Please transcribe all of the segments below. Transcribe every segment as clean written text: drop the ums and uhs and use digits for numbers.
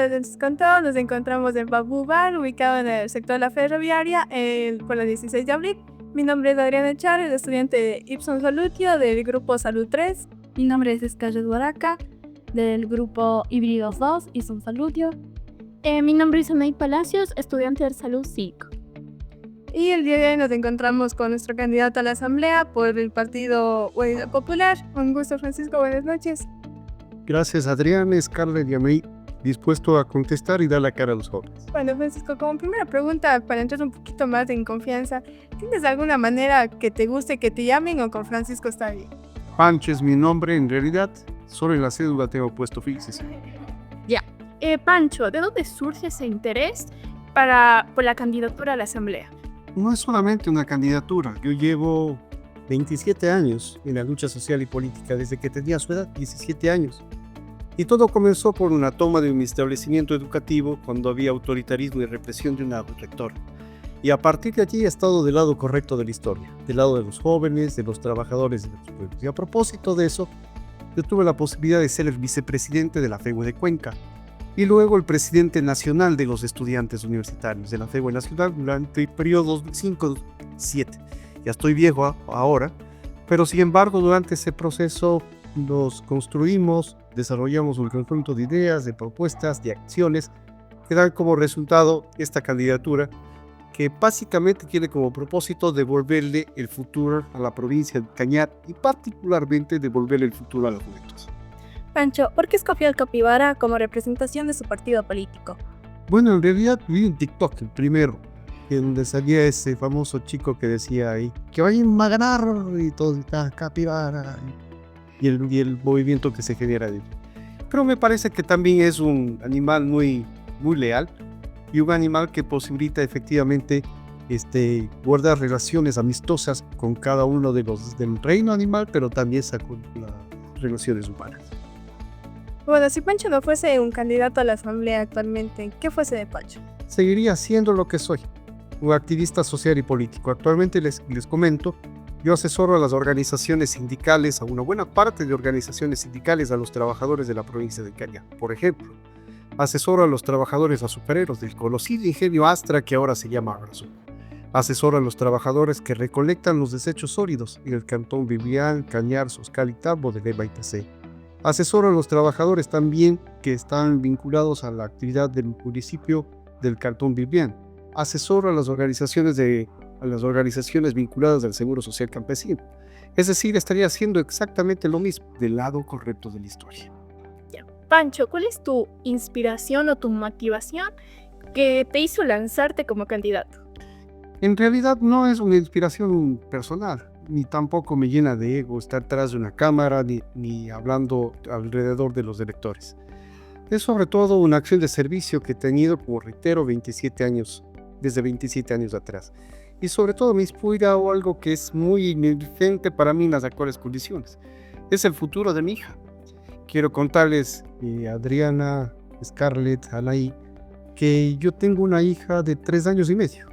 les contó, nos encontramos en Babu Bar, ubicado en el sector de la ferroviaria, por la 16 de abril. Mi nombre es Adriana Chávez, estudiante de Ipson Salutio del grupo Salud 3. Mi nombre es Scarlett Boraca, del grupo Híbridos 2, Ipson Salutio. Mi nombre es Anaí Palacios, estudiante de Salud 5. Y el día de hoy nos encontramos con nuestro candidato a la asamblea por el Partido Unidad Popular. Un gusto, Francisco, buenas noches. Gracias, Adrián, Scarlett y Anaí, dispuesto a contestar y dar la cara a los jóvenes. Bueno, Francisco, como primera pregunta, para entrar un poquito más en confianza, ¿tienes alguna manera que te guste que te llamen o con Francisco está bien? Pancho es mi nombre, en realidad, solo en la cédula tengo puesto fixes. Pancho, ¿de dónde surge ese interés por la candidatura a la asamblea? No es solamente una candidatura, yo llevo 27 años en la lucha social y política, desde que tenía su edad, 17 años. Y todo comenzó por una toma de un establecimiento educativo cuando había autoritarismo y represión de una rectora. Y a partir de allí he estado del lado correcto de la historia, del lado de los jóvenes, de los trabajadores de los pueblos. Y a propósito de eso, yo tuve la posibilidad de ser el vicepresidente de la FEUE de Cuenca y luego el presidente nacional de los estudiantes universitarios de la FEUE Nacional durante el periodo 2005-2007. Ya estoy viejo ahora, pero sin embargo durante ese proceso nos construimos, desarrollamos un conjunto de ideas, de propuestas, de acciones que dan como resultado esta candidatura que básicamente tiene como propósito devolverle el futuro a la provincia de Cañar y particularmente devolverle el futuro a la juventud. Pancho, ¿por qué escogió al Capibara como representación de su partido político? Bueno, en realidad vi en TikTok el primero, en donde salía ese famoso chico que decía ahí que vayan a ganar y todo está Capibara y el movimiento que se genera de él. Pero me parece que también es un animal muy leal y un animal que posibilita efectivamente guardar relaciones amistosas con cada uno de los del reino animal, pero también con las relaciones humanas. Bueno, si Pancho no fuese un candidato a la asamblea actualmente, ¿qué fuese de Pancho? Seguiría siendo lo que soy, un activista social y político. Actualmente les comento, yo asesoro a las organizaciones sindicales, a una buena parte de organizaciones sindicales, a los trabajadores de la provincia de Cañar. Por ejemplo, asesoro a los trabajadores azucareros del conocido ingenio Astra, que ahora se llama Agroazul. Asesoro a los trabajadores que recolectan los desechos sólidos en el cantón Biblián, Cañar, Soscal y Tambo de Lema y Tacey. Asesoro a los trabajadores también que están vinculados a la actividad del municipio del cantón Biblián. Asesoro a las organizaciones vinculadas al Seguro Social Campesino. Es decir, estaría haciendo exactamente lo mismo, del lado correcto de la historia. Pancho, ¿cuál es tu inspiración o tu motivación que te hizo lanzarte como candidato? En realidad no es una inspiración personal, ni tampoco me llena de ego estar tras de una cámara ni hablando alrededor de los electores. Es sobre todo una acción de servicio que he tenido, como reitero, 27 años, desde 27 años atrás. Y sobre todo me inspira algo que es muy inexistente para mí en las actuales condiciones. Es el futuro de mi hija. Quiero contarles, Adriana, Scarlett, Anaí, que yo tengo una hija de 3 años y medio.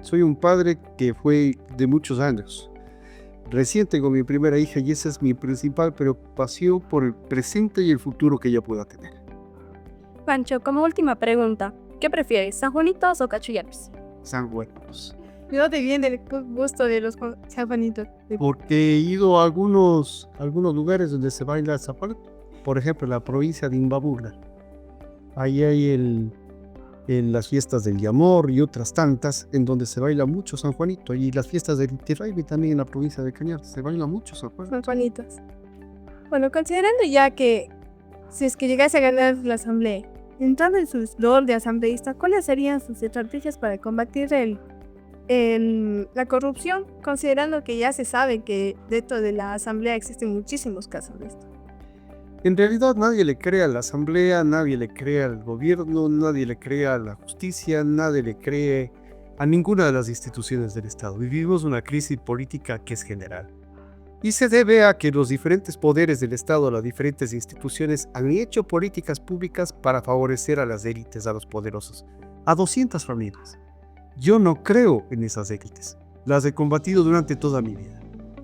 Soy un padre que fue de muchos años. Recién tengo mi primera hija y esa es mi principal preocupación por el presente y el futuro que ella pueda tener. Pancho, como última pregunta, ¿qué prefieres, San Juanitos o Cachullares? San Juanitos. ¿De dónde viene el gusto de los sanjuanitos? Porque he ido a algunos lugares donde se baila el San Juanito. Por ejemplo, en la provincia de Imbabura. Ahí hay las fiestas del Yamor y otras tantas en donde se baila mucho San Juanito. Y las fiestas del Intirraymi también en la provincia de Cañar. Se baila mucho San Juanito. San Juanitos. Bueno, considerando ya que si es que llegase a ganar la asamblea, entrando en su rol de asambleísta, ¿cuáles serían sus estrategias para combatir la corrupción? Considerando que ya se sabe que dentro de la asamblea existen muchísimos casos de esto. En realidad nadie le cree a la asamblea, nadie le cree al gobierno, nadie le cree a la justicia, nadie le cree a ninguna de las instituciones del Estado. Vivimos una crisis política que es general. Y se debe a que los diferentes poderes del Estado, las diferentes instituciones, han hecho políticas públicas para favorecer a las élites, a los poderosos, a 200 familias. Yo no creo en esas élites. Las he combatido durante toda mi vida.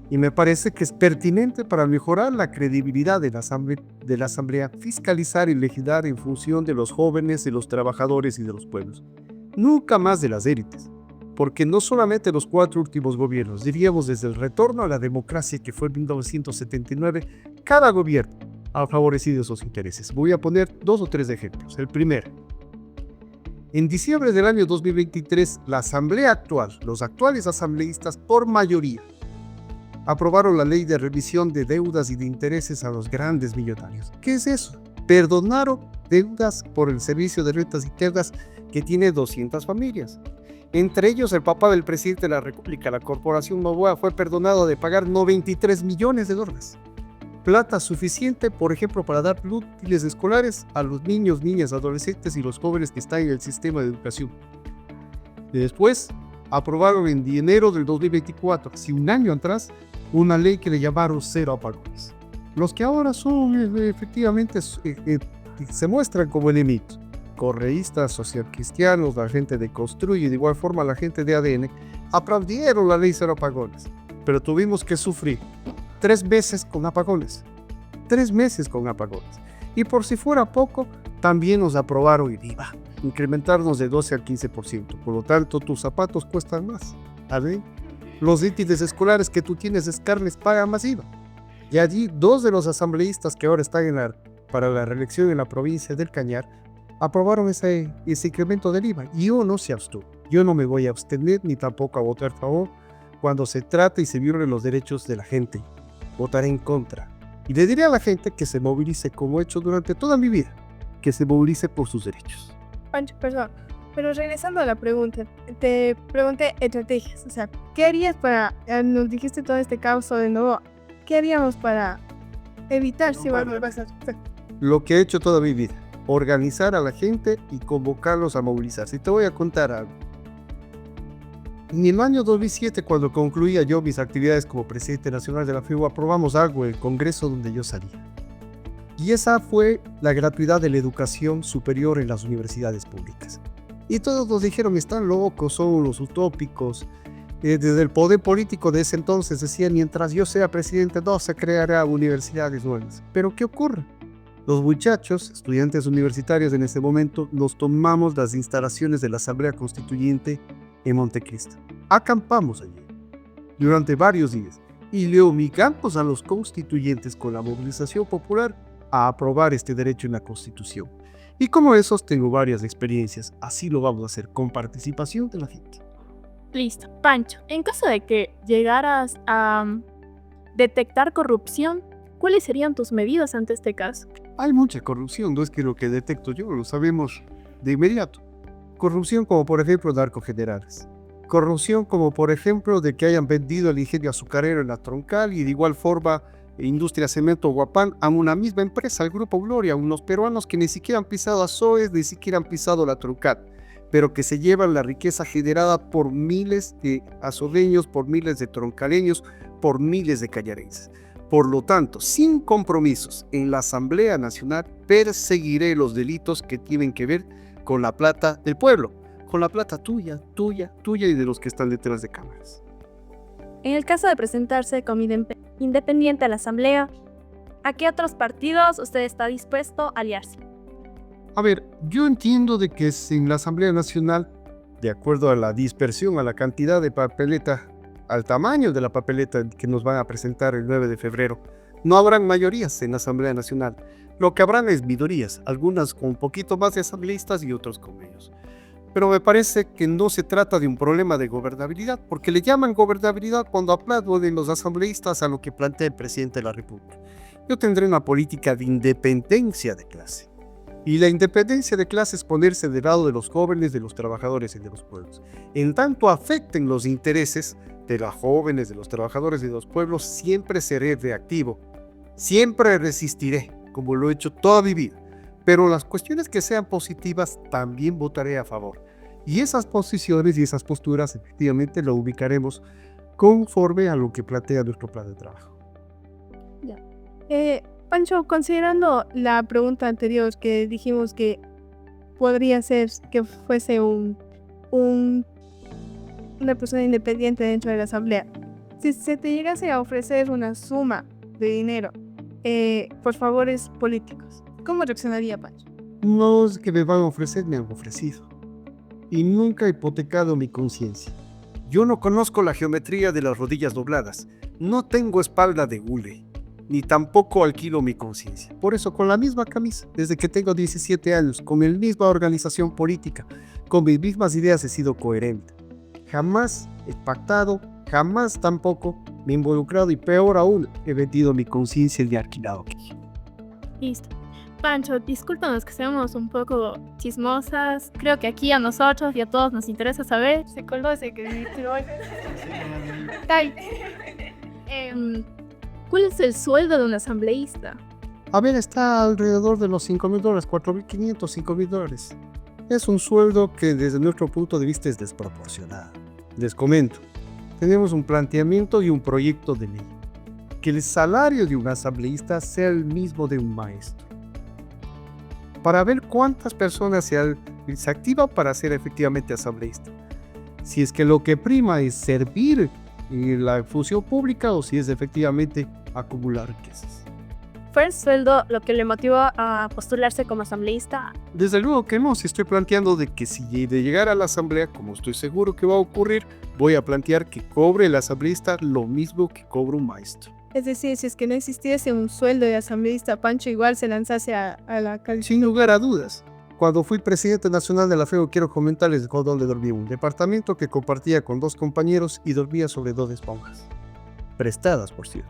Y me parece que es pertinente para mejorar la credibilidad de la Asamblea fiscalizar y legislar en función de los jóvenes, de los trabajadores y de los pueblos. Nunca más de las élites. Porque no solamente los 4 últimos gobiernos, diríamos desde el retorno a la democracia que fue en 1979, cada gobierno ha favorecido esos intereses. Voy a poner 2 o 3 ejemplos. El primero, en diciembre del año 2023, la Asamblea actual, los actuales asambleístas por mayoría, aprobaron la ley de revisión de deudas y de intereses a los grandes millonarios. ¿Qué es eso? Perdonaron deudas por el servicio de rentas internas que tiene 200 familias. Entre ellos, el papá del presidente de la República, la corporación Novoa, fue perdonado de pagar $93 millones. Plata suficiente, por ejemplo, para dar útiles escolares a los niños, niñas, adolescentes y los jóvenes que están en el sistema de educación. Y después, aprobaron en enero del 2024, hace un año atrás, una ley que le llamaron cero apagones. Los que ahora son, efectivamente, se muestran como enemigos. Correístas, socialcristianos, la gente de Construye y de igual forma la gente de ADN, aplaudieron la ley cero apagones. Pero tuvimos que sufrir 3 meses con apagones. 3 meses con apagones. Y por si fuera poco, también nos aprobaron el IVA. Incrementarnos de 12 al 15%. Por lo tanto, tus zapatos cuestan más. ¿Vale? Los útiles escolares que tú tienes escarnes pagan más IVA. Y allí 2 de los asambleístas que ahora están para la reelección en la provincia del Cañar aprobaron ese incremento del IVA. Y uno se abstuvo. Yo no me voy a abstener ni tampoco a votar a favor cuando se trate y se violen los derechos de la gente. Votaré en contra. Y le diré a la gente que se movilice como he hecho durante toda mi vida. Que se movilice por sus derechos. Pancho, perdón, pero regresando a la pregunta, te pregunté estrategias, o sea, ¿qué harías nos dijiste todo este caos de nuevo, ¿qué haríamos para evitar si va a pasar? Lo que he hecho toda mi vida, organizar a la gente y convocarlos a movilizarse. Y te voy a contar algo. En el año 2007, cuando concluía yo mis actividades como presidente nacional de la FEU, aprobamos algo en el Congreso donde yo salía. Y esa fue la gratuidad de la educación superior en las universidades públicas. Y todos nos dijeron, están locos, son unos utópicos. Desde el poder político de ese entonces decían, mientras yo sea presidente no se creará universidades nuevas. Pero ¿qué ocurre? Los muchachos, estudiantes universitarios en ese momento, nos tomamos las instalaciones de la Asamblea Constituyente en Montecristo. Acampamos allí durante varios días y le obligamos a los constituyentes con la movilización popular a aprobar este derecho en la Constitución. Y como esos tengo varias experiencias, así lo vamos a hacer con participación de la gente. Listo. Pancho, en caso de que llegaras a detectar corrupción, ¿cuáles serían tus medidas ante este caso? Hay mucha corrupción, no es que lo que detecto yo, lo sabemos de inmediato. Corrupción como por ejemplo narcogenerales. Corrupción como por ejemplo de que hayan vendido el ingenio azucarero en la Troncal y de igual forma Industria Cemento Guapán a una misma empresa, al Grupo Gloria, unos peruanos que ni siquiera han pisado Azoes, ni siquiera han pisado la Troncal, pero que se llevan la riqueza generada por miles de azoreños, por miles de troncaleños, por miles de cañarenses. Por lo tanto, sin compromisos en la Asamblea Nacional, perseguiré los delitos que tienen que ver con la plata del pueblo, con la plata tuya y de los que están detrás de cámaras. En el caso de presentarse como independiente a la Asamblea, ¿a qué otros partidos usted está dispuesto a aliarse? A ver, yo entiendo de que en la Asamblea Nacional, de acuerdo a la dispersión, a la cantidad de papeleta, al tamaño de la papeleta que nos van a presentar el 9 de febrero, no habrán mayorías en la Asamblea Nacional. Lo que habrán es minorías, algunas con un poquito más de asambleístas y otros con menos. Pero me parece que no se trata de un problema de gobernabilidad, porque le llaman gobernabilidad cuando aplauden los asambleístas a lo que plantea el presidente de la República. Yo tendré una política de independencia de clase. Y la independencia de clase es ponerse del lado de los jóvenes, de los trabajadores y de los pueblos. En tanto afecten los intereses de los jóvenes, de los trabajadores y de los pueblos, siempre seré reactivo. Siempre resistiré, como lo he hecho toda mi vida. Pero las cuestiones que sean positivas también votaré a favor. Y esas posiciones y esas posturas efectivamente lo ubicaremos conforme a lo que plantea nuestro plan de trabajo. Pancho, considerando la pregunta anterior que dijimos que podría ser que fuese una persona independiente dentro de la Asamblea, Si se te llegase a ofrecer una suma de dinero por favores políticos, ¿cómo reaccionaría Pancho? No es que me van a ofrecer, me han ofrecido. Y nunca he hipotecado mi conciencia. Yo no conozco la geometría de las rodillas dobladas. No tengo espalda de hule. Ni tampoco alquilo mi conciencia. Por eso, con la misma camisa, desde que tengo 17 años, con mi misma organización política, con mis mismas ideas he sido coherente. Jamás he pactado, jamás tampoco me he involucrado y peor aún, he vendido mi conciencia y alquilado aquí. Listo. Pancho, discúlpanos que seamos un poco chismosas. Creo que aquí a nosotros y a todos nos interesa saber. Se coló ese que ¿Cuál es el sueldo de un asambleísta? A ver, está alrededor de los $5,000, $4,500, $5,000. Es un sueldo que desde nuestro punto de vista es desproporcionado. Les comento, tenemos un planteamiento y un proyecto de ley. Que el salario de un asambleísta sea el mismo de un maestro. Para ver cuántas personas se activan para ser efectivamente asambleísta. Si es que lo que prima es servir en la función pública o si es efectivamente acumular riquezas. ¿Fue el sueldo lo que le motivó a postularse como asambleísta? Desde luego que no, si estoy planteando de que si de llegar a la asamblea, como estoy seguro que va a ocurrir, voy a plantear que cobre el asambleísta lo mismo que cobra un maestro. Es decir, si es que no existiese un sueldo de asambleísta, Pancho igual se lanzase a la calle. Sin lugar a dudas. Cuando fui presidente nacional de la FEU, quiero comentarles dónde dormía. Un departamento que compartía con 2 compañeros y dormía sobre 2 esponjas. Prestadas, por cierto.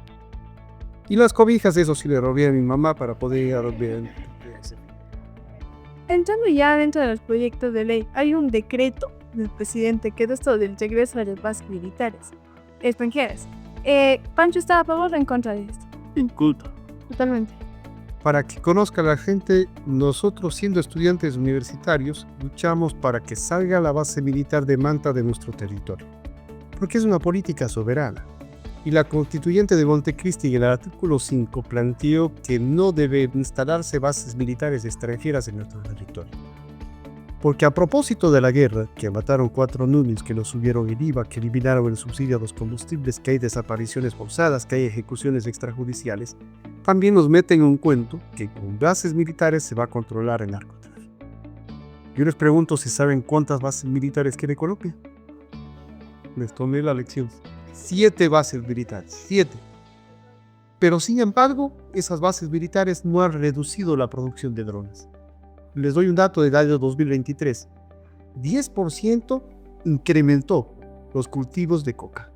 Y las cobijas, eso sí le robé a mi mamá para poder ir a dormir. Entrando ya dentro de los proyectos de ley, hay un decreto del presidente que es esto del regreso de las bases militares extranjeras. Pancho estaba a favor o en contra de esto. Inculto. Totalmente. Para que conozca la gente, nosotros siendo estudiantes universitarios luchamos para que salga la base militar de Manta de nuestro territorio, porque es una política soberana. Y la constituyente de Montecristi en el artículo 5 planteó que no deben instalarse bases militares extranjeras en nuestro territorio. Porque a propósito de la guerra, que mataron 4 nunis, que nos subieron el IVA, que eliminaron el subsidio a los combustibles, que hay desapariciones forzadas, que hay ejecuciones extrajudiciales, también nos meten un cuento que con bases militares se va a controlar el narcotráfico. Yo les pregunto si saben cuántas bases militares quiere Colombia. Les tomé la lección. 7 bases militares, 7. Pero sin embargo, esas bases militares no han reducido la producción de drones. Les doy un dato del año 2023. 10% incrementó los cultivos de coca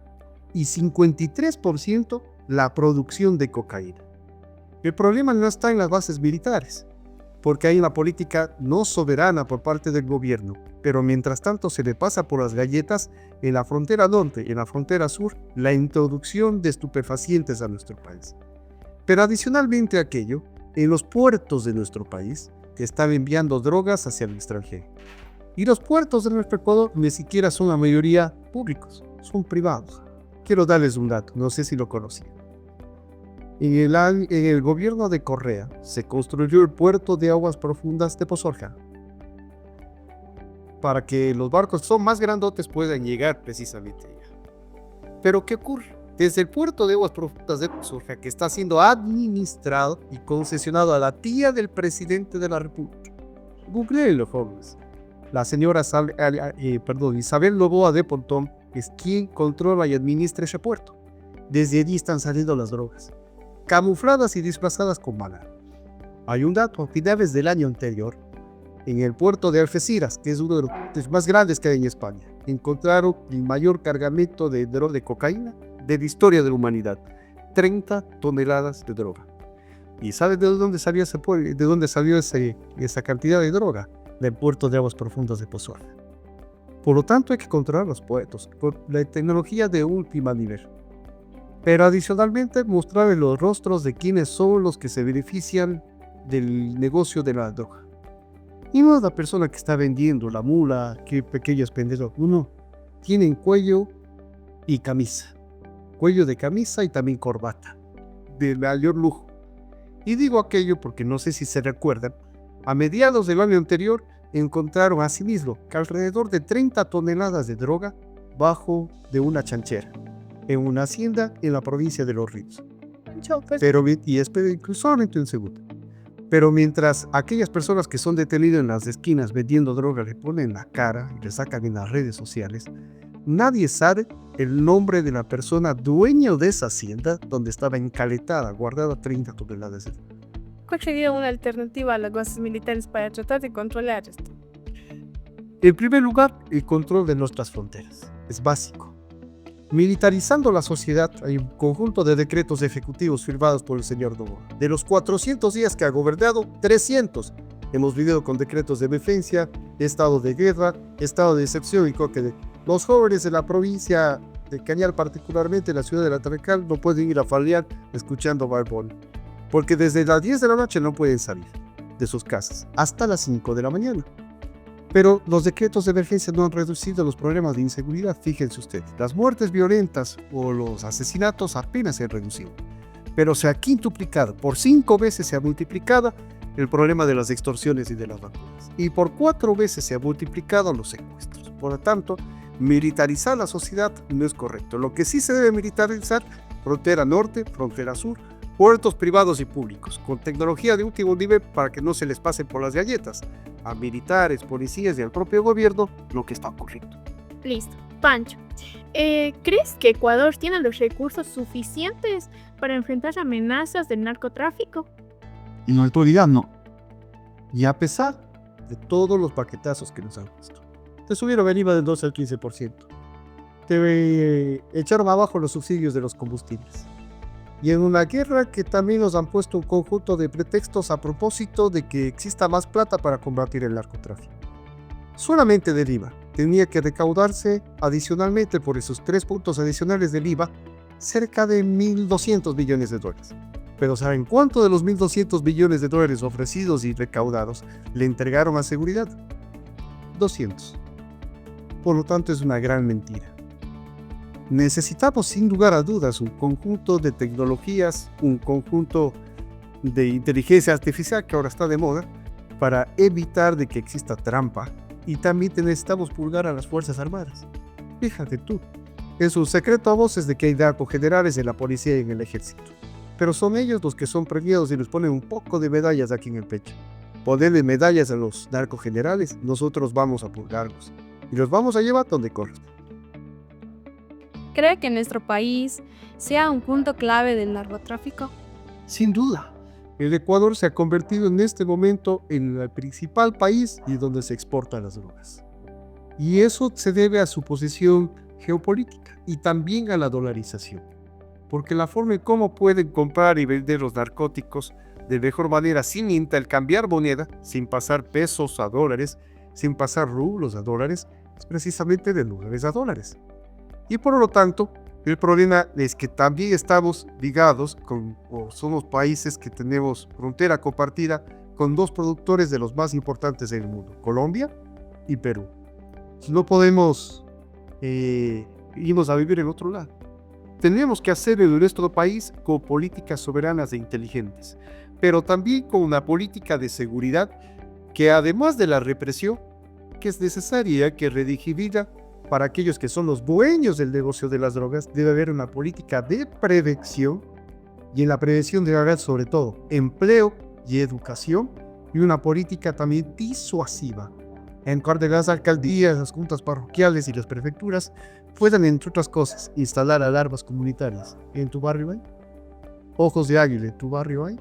y 53% la producción de cocaína. El problema no está en las bases militares, porque hay una política no soberana por parte del gobierno, pero mientras tanto se le pasa por las galletas en la frontera norte y en la frontera sur la introducción de estupefacientes a nuestro país. Pero adicionalmente a aquello, en los puertos de nuestro país, que están enviando drogas hacia el extranjero. Y los puertos de nuestro Ecuador ni siquiera son la mayoría públicos, son privados. Quiero darles un dato, no sé si lo conocían. En el gobierno de Correa se construyó el puerto de aguas profundas de Pozorja para que los barcos que son más grandotes puedan llegar precisamente allá. Pero ¿qué ocurre? Desde el puerto de aguas profundas de Pozorja, que está siendo administrado y concesionado a la tía del presidente de la República. Googleenlo, jóvenes. La señora Isabel Noboa de Pontón es quien controla y administra ese puerto. Desde allí están saliendo las drogas, camufladas y disfrazadas con bala. Hay un dato, a finales del año anterior, en el puerto de Algeciras, que es uno de los puertos más grandes que hay en España, encontraron el mayor cargamento de cocaína de la historia de la humanidad, 30 toneladas de droga. ¿Y sabes de dónde salió esa cantidad de droga? Del puerto de aguas profundas de Pozorja. Por lo tanto, hay que controlar los puertos con la tecnología de último nivel. Pero adicionalmente, mostrarle los rostros de quienes son los que se benefician del negocio de la droga. Y no es la persona que está vendiendo la mula, que pequeños pendejos. No, tienen cuello y camisa. Cuello de camisa y también corbata, de mayor lujo. Y digo aquello porque no sé si se recuerdan, a mediados del año anterior encontraron asimismo que alrededor de 30 toneladas de droga bajo de una chanchera. en una hacienda en la provincia de Los Ríos. Pues, Solamente un segundo. Pero mientras aquellas personas que son detenidas en las esquinas vendiendo droga le ponen la cara y le sacan en las redes sociales, nadie sabe el nombre de la persona dueña de esa hacienda donde estaba encaletada, guardada 30 toneladas de droga. ¿cuál sería una alternativa a las bases militares para tratar de controlar esto? En primer lugar, el control de nuestras fronteras. Es básico. Militarizando la sociedad, hay un conjunto de decretos ejecutivos firmados por el señor Noboa. De los 400 días que ha gobernado, 300 hemos vivido con decretos de emergencia, estado de guerra, estado de excepción y toque de... Los jóvenes de la provincia de Cañar, particularmente en la ciudad de La Taracal, no pueden ir a faldear escuchando Bad Bunny, porque desde las 10 de la noche no pueden salir de sus casas hasta las 5 de la mañana. Pero los decretos de emergencia no han reducido los problemas de inseguridad, fíjense ustedes. Las muertes violentas o los asesinatos apenas se han reducido, pero se ha quintuplicado, por 5 veces se ha multiplicado el problema de las extorsiones y de las vacunas, y por 4 veces se ha multiplicado los secuestros. Por lo tanto, militarizar la sociedad no es correcto. Lo que sí se debe militarizar, frontera norte, frontera sur, puertos privados y públicos, con tecnología de último nivel para que no se les pasen por las galletas a militares, policías y al propio gobierno lo que está ocurriendo. Listo. Pancho, ¿crees que Ecuador tiene los recursos suficientes para enfrentar amenazas del narcotráfico? En la actualidad no. Y a pesar de todos los paquetazos que nos han puesto, te subieron el IVA del 12 al 15%. Te echaron abajo los subsidios de los combustibles. Y en una guerra que también nos han puesto un conjunto de pretextos a propósito de que exista más plata para combatir el narcotráfico. Solamente del IVA tenía que recaudarse adicionalmente por esos 3 puntos adicionales del IVA cerca de $1.200 billones. Pero ¿saben cuánto de los $1.200 billones ofrecidos y recaudados le entregaron a seguridad? 200. Por lo tanto, es una gran mentira. Necesitamos sin lugar a dudas un conjunto de tecnologías, un conjunto de inteligencia artificial que ahora está de moda para evitar de que exista trampa, y también necesitamos pulgar a las Fuerzas Armadas. Fíjate tú, es un secreto a voces de que hay narcogenerales en la policía y en el ejército, pero son ellos los que son premiados y les ponen un poco de medallas aquí en el pecho. Ponerle medallas a los narcogenerales, nosotros vamos a pulgarlos y los vamos a llevar donde corresponde. ¿Cree que nuestro país sea un punto clave del narcotráfico? Sin duda. El Ecuador se ha convertido en este momento en el principal país y donde se exportan las drogas. Y eso se debe a su posición geopolítica y también a la dolarización. Porque la forma en cómo pueden comprar y vender los narcóticos de mejor manera sin intercambiar moneda, sin pasar pesos a dólares, sin pasar rublos a dólares, es precisamente de dólares a dólares. Y por lo tanto, el problema es que también estamos ligados o somos países que tenemos frontera compartida con 2 productores de los más importantes del mundo, Colombia y Perú. No podemos irnos a vivir en otro lado. Tenemos que hacer en nuestro país con políticas soberanas e inteligentes, pero también con una política de seguridad que, además de la represión, que es necesaria, que redigibilidad para aquellos que son los dueños del negocio de las drogas, debe haber una política de prevención, y en la prevención debe haber sobre todo empleo y educación, y una política también disuasiva, en cual de las alcaldías, las juntas parroquiales y las prefecturas puedan, entre otras cosas, instalar alarmas comunitarias. ¿En tu barrio hay? Ojos de águila, ¿en tu barrio hay?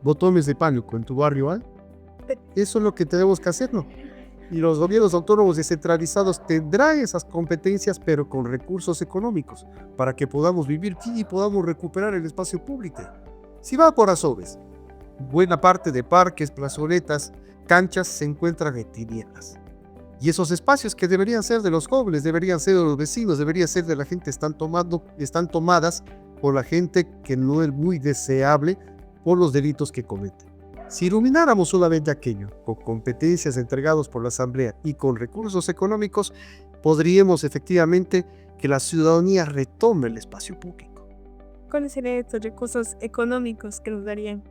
Botones de pánico, ¿en tu barrio hay? Eso es lo que tenemos que hacer, ¿no? Y los gobiernos autónomos descentralizados tendrán esas competencias, pero con recursos económicos, para que podamos vivir aquí y podamos recuperar el espacio público. Si va por Azobes, buena parte de parques, plazoletas, canchas se encuentran en tinieblas. Y esos espacios que deberían ser de los jóvenes, deberían ser de los vecinos, deberían ser de la gente, están tomadas por la gente que no es muy deseable por los delitos que cometen. Si ilumináramos solamente aquello, con competencias entregadas por la Asamblea y con recursos económicos, podríamos efectivamente que la ciudadanía retome el espacio público. ¿Cuáles serían estos recursos económicos que nos darían?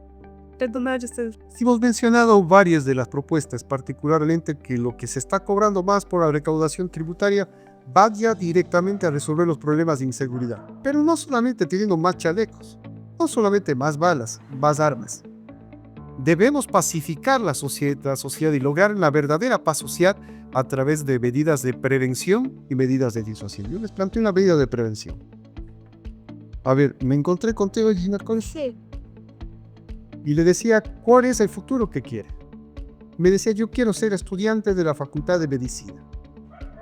Retomar ustedes. Hemos mencionado varias de las propuestas, particularmente que lo que se está cobrando más por la recaudación tributaria vaya directamente a resolver los problemas de inseguridad. Pero no solamente teniendo más chalecos, no solamente más balas, más armas. Debemos pacificar la sociedad y lograr la verdadera paz social a través de medidas de prevención y medidas de disuasión. Yo les planteo una medida de prevención. A ver, me encontré con Teo Gina Sí. y le decía, ¿cuál es el futuro que quiere? Me decía, yo quiero ser estudiante de la Facultad de Medicina.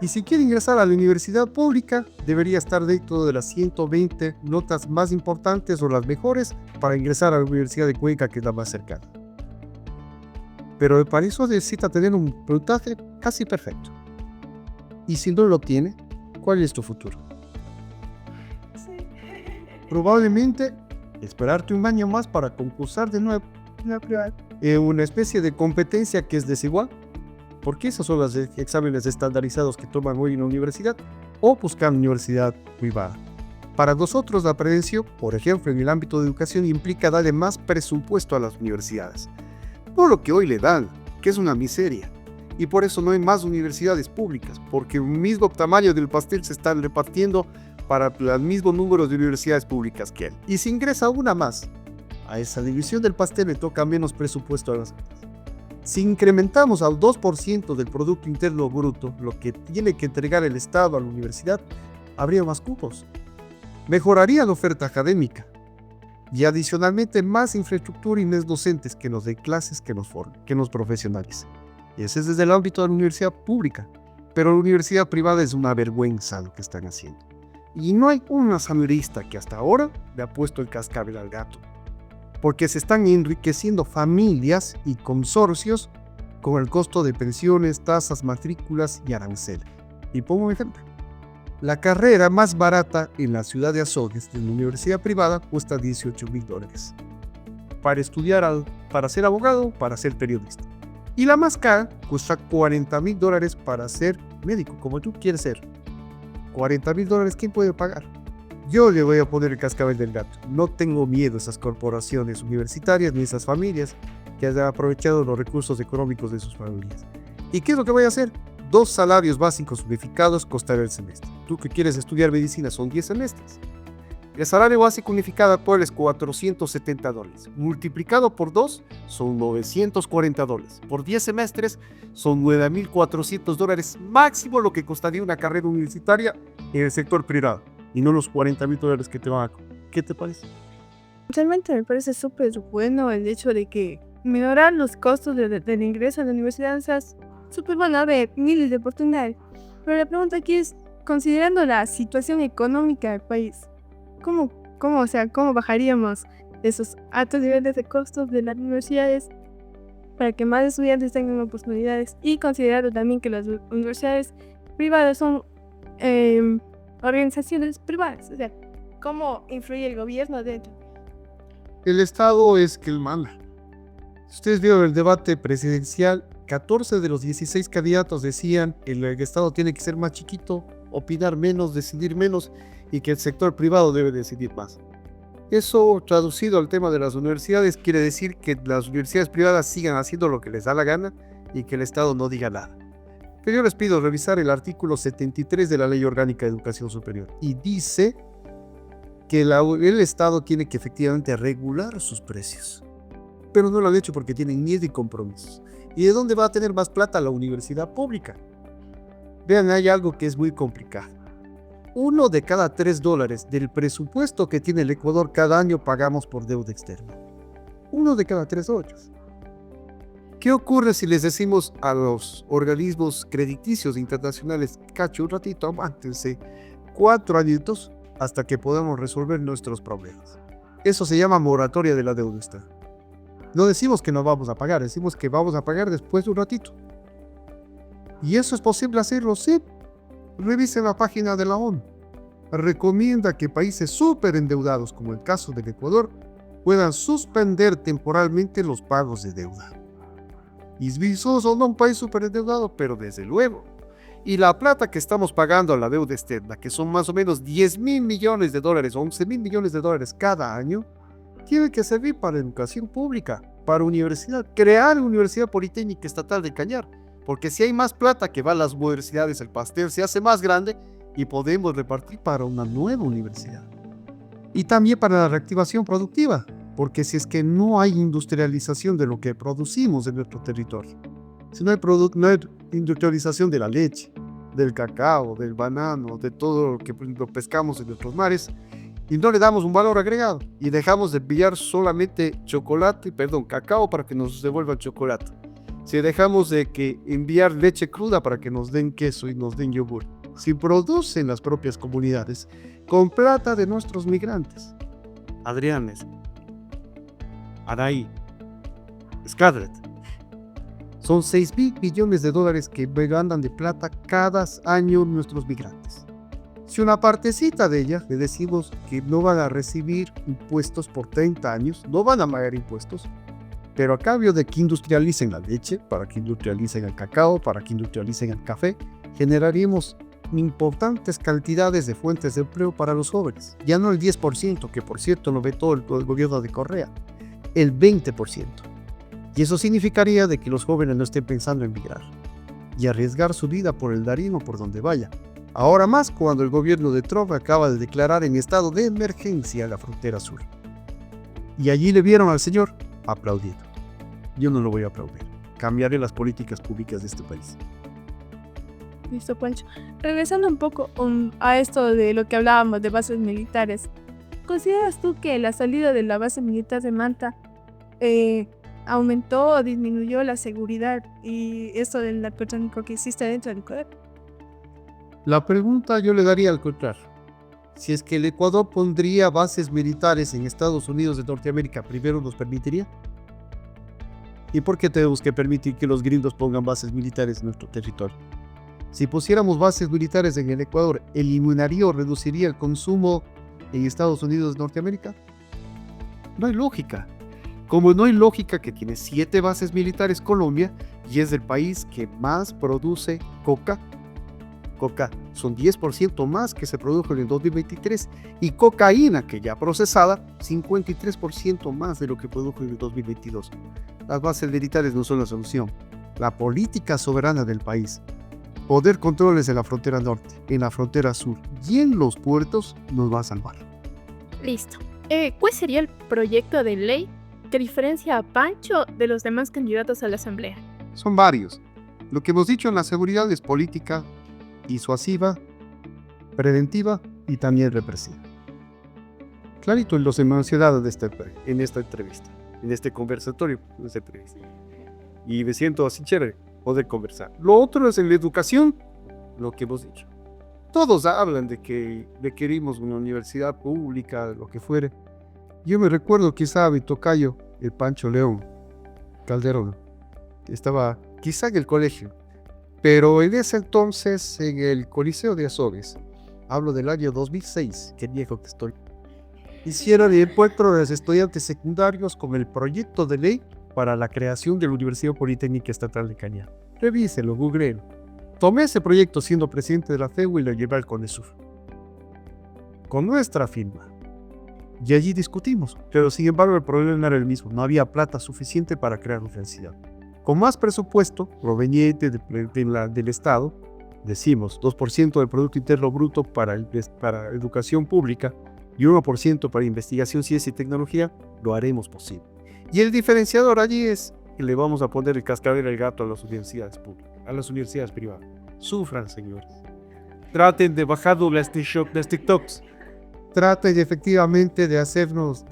Y si quiere ingresar a la universidad pública, debería estar dentro de las 120 notas más importantes o las mejores para ingresar a la Universidad de Cuenca, que es la más cercana. Pero para eso necesita tener un puntaje casi perfecto. Y si no lo tiene, ¿cuál es tu futuro? Sí. Probablemente esperarte un año más para concursar de nuevo No, privado. en una especie de competencia que es desigual, porque esos son los exámenes estandarizados que toman hoy en la universidad, o buscar una universidad privada. Para nosotros la prevención, por ejemplo en el ámbito de educación, implica darle más presupuesto a las universidades. No lo que hoy le dan, que es una miseria. Y por eso no hay más universidades públicas, porque el mismo tamaño del pastel se está repartiendo para el mismo número de universidades públicas que hay. Y si ingresa una más, a esa división del pastel le toca menos presupuesto a las otras. Si incrementamos al 2% del Producto Interno Bruto, lo que tiene que entregar el Estado a la universidad, habría más cupos. Mejoraría la oferta académica. Y adicionalmente más infraestructura y más docentes que nos den clases, que nos formen, que nos profesionalicen. Y ese es desde el ámbito de la universidad pública. Pero la universidad privada es una vergüenza lo que están haciendo. Y no hay un asambleísta que hasta ahora le ha puesto el cascabel al gato. Porque se están enriqueciendo familias y consorcios con el costo de pensiones, tasas, matrículas y aranceles. Y pongo un ejemplo. La carrera más barata en la ciudad de Azogues, de la universidad privada, cuesta $18,000. Para estudiar, para ser abogado, para ser periodista. Y la más cara cuesta $40,000 para ser médico, como tú quieres ser. $40,000, ¿quién puede pagar? Yo le voy a poner el cascabel del gato. No tengo miedo a esas corporaciones universitarias ni a esas familias que hayan aprovechado los recursos económicos de sus familias. ¿Y qué es lo que voy a hacer? 2 salarios básicos unificados costará el semestre. Tú que quieres estudiar medicina son 10 semestres. El salario básico unificado actual es $470. Multiplicado por 2 son $940. Por 10 semestres son $9,400 máximo lo que costaría una carrera universitaria en el sector privado. Y no los $40,000 que te van a... ¿Qué te parece? Realmente me parece súper bueno el hecho de que minorar los costos del ingreso a la universidad. O sea, es súper bueno, de miles de oportunidades. Pero la pregunta aquí es, considerando la situación económica del país, ¿cómo bajaríamos esos altos niveles de costos de las universidades para que más estudiantes tengan oportunidades? Y considerando también que las universidades privadas son organizaciones privadas. O sea, ¿cómo influye el gobierno dentro? El Estado es que manda. Si ustedes vieron el debate presidencial, 14 de los 16 candidatos decían que el Estado tiene que ser más chiquito, opinar menos, decidir menos y que el sector privado debe decidir más. Eso, traducido al tema de las universidades, quiere decir que las universidades privadas sigan haciendo lo que les da la gana y que el Estado no diga nada. Pero yo les pido revisar el artículo 73 de la Ley Orgánica de Educación Superior y dice que el Estado tiene que efectivamente regular sus precios. Pero no lo han hecho porque tienen miedo y compromisos. ¿Y de dónde va a tener más plata la universidad pública? Vean, hay algo que es muy complicado. 1 de cada $3 del presupuesto que tiene el Ecuador cada año pagamos por deuda externa. 1 de cada $3. ¿Qué ocurre si les decimos a los organismos crediticios internacionales, cacho un ratito, aguántense 4 añitos hasta que podamos resolver nuestros problemas? Eso se llama moratoria de la deuda externa. No decimos que no vamos a pagar, decimos que vamos a pagar después de un ratito. ¿Y eso es posible hacerlo? Sí. Revisen la página de la ONU. Recomienda que países súper endeudados, como el caso del Ecuador, puedan suspender temporalmente los pagos de deuda. Y somos un país súper endeudado, pero desde luego. Y la plata que estamos pagando a la deuda externa, que son más o menos $10,000 millones, $11,000 millones cada año, tiene que servir para educación pública, para universidad, crear una universidad politécnica estatal de Cañar. Porque si hay más plata que va a las universidades, el pastel se hace más grande y podemos repartir para una nueva universidad. Y también para la reactivación productiva, porque si es que no hay industrialización de lo que producimos en nuestro territorio, si no hay industrialización de la leche, del cacao, del banano, de todo lo que lo pescamos en nuestros mares, y no le damos un valor agregado y dejamos de enviar solamente cacao para que nos devuelvan chocolate. Si dejamos de enviar leche cruda para que nos den queso y nos den yogur. Si producen las propias comunidades con plata de nuestros migrantes. Adrianes, Araí, Scarlett. Son 6.000 millones de dólares que ganan de plata cada año nuestros migrantes. Si una partecita de ella le decimos que no van a recibir impuestos por 30 años, no van a pagar impuestos, pero a cambio de que industrialicen la leche, para que industrialicen el cacao, para que industrialicen el café, generaríamos importantes cantidades de fuentes de empleo para los jóvenes. Ya no el 10%, que por cierto lo ve todo el gobierno de Correa, el 20%. Y eso significaría de que los jóvenes no estén pensando en migrar y arriesgar su vida por el Darién o por donde vaya. Ahora más cuando el gobierno de Trump acaba de declarar en estado de emergencia la frontera sur. Y allí le vieron al señor aplaudiendo. Yo no lo voy a aplaudir. Cambiaré las políticas públicas de este país. Listo, Pancho. Regresando un poco a esto de lo que hablábamos de bases militares, ¿consideras tú que la salida de la base militar de Manta aumentó o disminuyó la seguridad y esto del narcotráfico que existe dentro del Ecuador? La pregunta yo le daría al contrario. Si es que el Ecuador pondría bases militares en Estados Unidos de Norteamérica, ¿primero nos permitiría? ¿Y por qué tenemos que permitir que los gringos pongan bases militares en nuestro territorio? Si pusiéramos bases militares en el Ecuador, ¿eliminaría o reduciría el consumo en Estados Unidos de Norteamérica? No hay lógica. Como no hay lógica que tiene 7 bases militares Colombia y es el país que más produce coca. Coca son 10% más que se produjo en el 2023 y cocaína, que ya procesada, 53% más de lo que produjo en el 2022. Las bases militares no son la solución. La política soberana del país, poder controles en la frontera norte, en la frontera sur y en los puertos nos va a salvar. Listo. ¿Cuál sería el proyecto de ley que diferencia a Pancho de los demás candidatos a la asamblea? Son varios. Lo que hemos dicho en la seguridad es política disuasiva, preventiva y también represiva. Clarito en los mencionados en esta entrevista, en este conversatorio, en esta entrevista. Y me siento así chévere poder conversar. Lo otro es en la educación, lo que hemos dicho. Todos hablan de que requerimos una universidad pública, lo que fuere. Yo me recuerdo quizá a mi tocayo, el Pancho León Calderón, que estaba quizá en el colegio, pero en ese entonces en el Coliseo de Azogues, hablo del año 2006, qué viejo que estoy, hicieron el encuentro de los estudiantes secundarios con el proyecto de ley para la creación de la Universidad Politécnica Estatal de Cañar. Revíselo, googleo. Tomé ese proyecto siendo presidente de la FEU y lo llevé al CONESUR, con nuestra firma. Y allí discutimos, pero sin embargo el problema no era el mismo, no había plata suficiente para crear universidad. Con más presupuesto proveniente del Estado, decimos 2% del Producto Interno Bruto para educación pública y 1% para investigación, ciencia y tecnología, lo haremos posible. Y el diferenciador allí es que le vamos a poner el cascabel al gato a las universidades públicas, a las universidades privadas. Sufran, señores. Traten de bajar las TikToks. Traten efectivamente de hacernos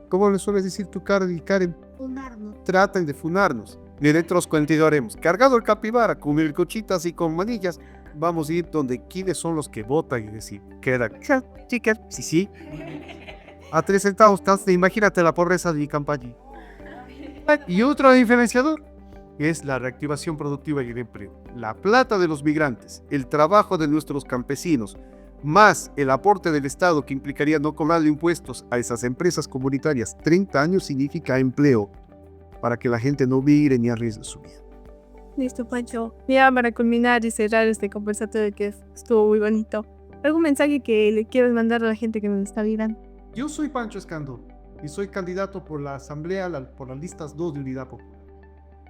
¿cómo le sueles decir tu Karen? Funarnos. Traten de funarnos. Y dentro os continuaremos. Cargado el capibara, con el cochitas y con manillas, vamos a ir donde quiénes son los que votan y decir, queda chicas, sí. A 3 centavos, imagínate la pobreza de mi campaña. Y otro diferenciador es la reactivación productiva y el empleo. La plata de los migrantes, el trabajo de nuestros campesinos, más el aporte del Estado que implicaría no cobrarle impuestos a esas empresas comunitarias. 30 años significa empleo para que la gente no migre ni arriesgue su vida. Listo, Pancho. Ya para culminar y cerrar este conversatorio que estuvo muy bonito, ¿algún mensaje que le quieras mandar a la gente que nos está mirando? Yo soy Pancho Escandón y soy candidato por la asamblea, por las listas 2 de Unidad Popular.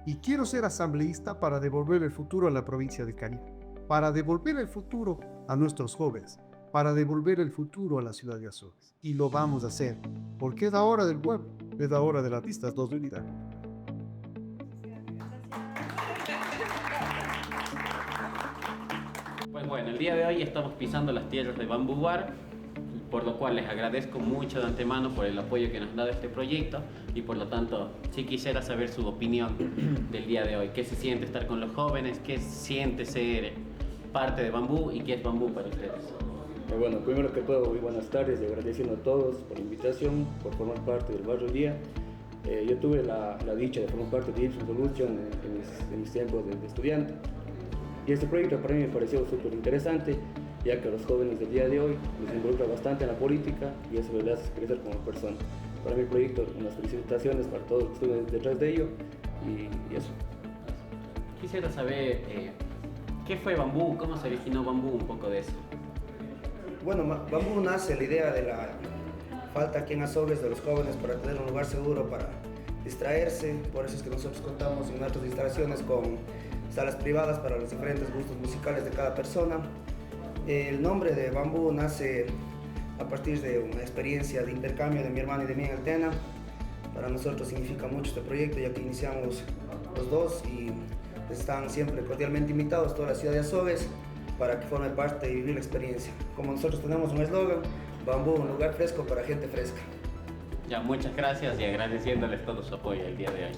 Y quiero ser asambleísta para devolver el futuro a la provincia de Cañar. para devolver el futuro a nuestros jóvenes, para devolver el futuro a la ciudad de Azores. Y lo vamos a hacer, porque es la hora del pueblo, es la hora de las vistas 2 de unidad. Pues bueno, el día de hoy estamos pisando las tierras de Bambúbar, por lo cual les agradezco mucho de antemano por el apoyo que nos han dado este proyecto y por lo tanto sí quisiera saber su opinión del día de hoy. ¿Qué se siente estar con los jóvenes? ¿Qué siente ser parte de Bambú y qué es Bambú para ustedes? Bueno, primero que todo, muy buenas tardes y agradeciendo a todos por la invitación, por formar parte del Barrio Día. Yo tuve la dicha de formar parte de Ipsos Solution en mis tiempos de estudiante. Y este proyecto para mí me pareció súper interesante, ya que los jóvenes del día de hoy nos involucran bastante en la política y eso les hace crecer como persona. Para mi proyecto, unas felicitaciones para todos los que estuvieron detrás de ello y eso. Quisiera saber qué fue Bambú, cómo se originó Bambú, un poco de eso. Bueno, Bambú nace la idea de la falta aquí en Azores de los jóvenes para tener un lugar seguro para distraerse. Por eso es que nosotros contamos en nuestras instalaciones con salas privadas para los diferentes gustos musicales de cada persona. El nombre de Bambú nace a partir de una experiencia de intercambio de mi hermano y de mí en el TENA. Para nosotros significa mucho este proyecto, ya que iniciamos los dos y están siempre cordialmente invitados toda la ciudad de Azores para que forme parte y vivir la experiencia. Como nosotros tenemos un eslogan, Bambú, un lugar fresco para gente fresca. Ya, muchas gracias y agradeciéndoles todo su apoyo el día de hoy.